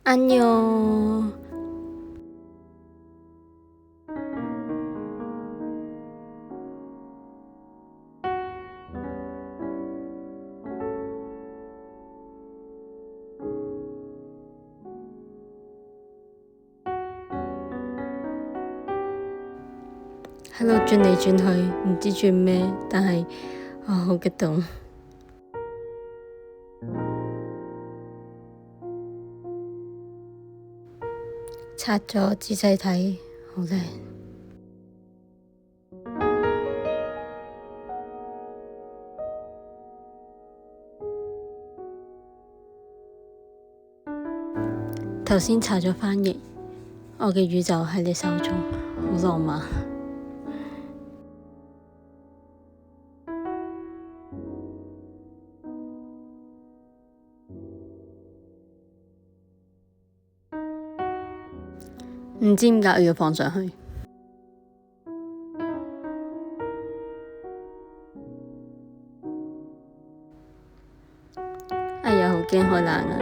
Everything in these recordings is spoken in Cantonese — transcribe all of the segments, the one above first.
안녕.喺度轉嚟轉去，唔知轉咩，但係好激動。拆咗仔細睇，好靚。頭先查咗翻譯，我嘅宇宙喺你手中，好浪漫。唔知點解我要放上去。哎呀，好驚開冷啊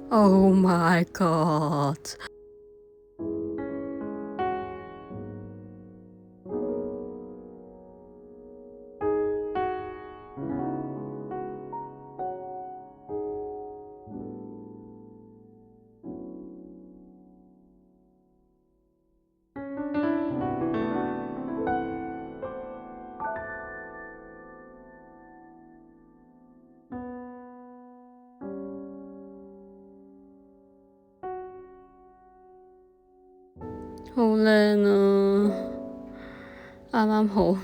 ！Oh my god！好靚啊，啱啱好。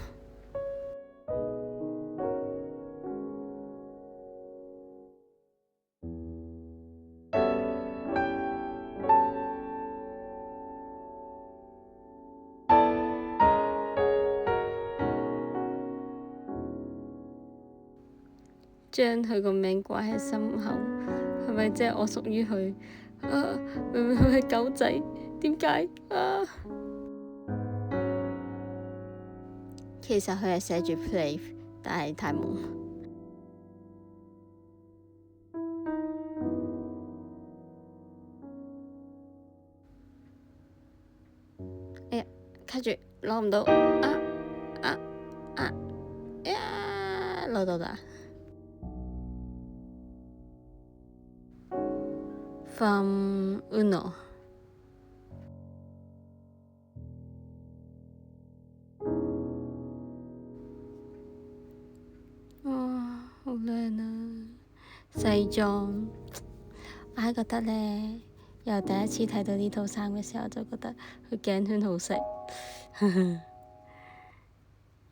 將佢個名掛喺心口，係咪即係我屬於佢？明明佢係狗仔，點解啊？其實佢係寫住 play， 但係太悶。哎呀，卡住攞唔到攞到啦！From Uno。哇，好靚啊！西裝，我係覺得咧，由第一次睇到呢套衫嘅時候，就覺得佢頸圈好食。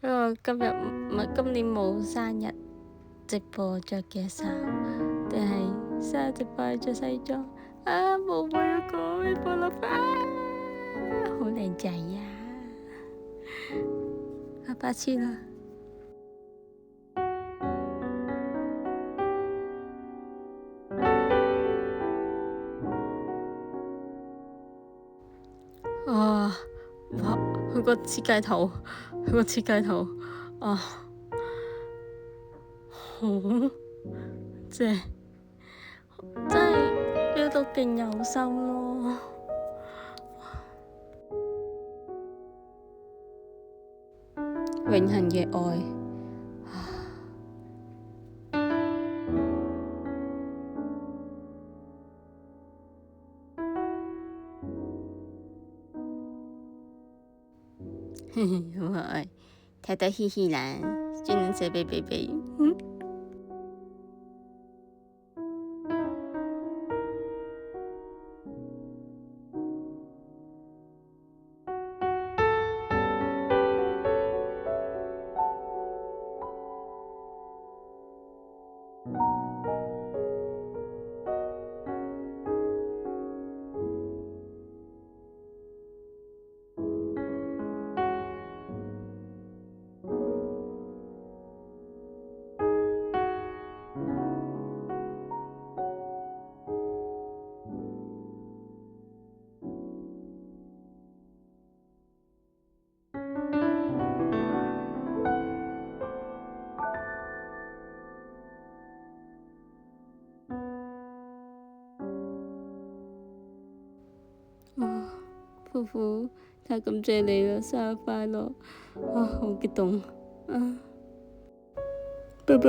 因為今年冇生日直播着嘅衫，定係生日直播係着西裝啊！冇每一個微波爐好靚仔呀！白痴啦！哇！佢個設計圖啊，好正，真係呢度勁有心咯。永恆嘅愛。唔係，睇得嘻嘻啦，只能寫俾貝貝。夫婦，太感謝你啦，生日快樂！啊，好激動啊！拜拜。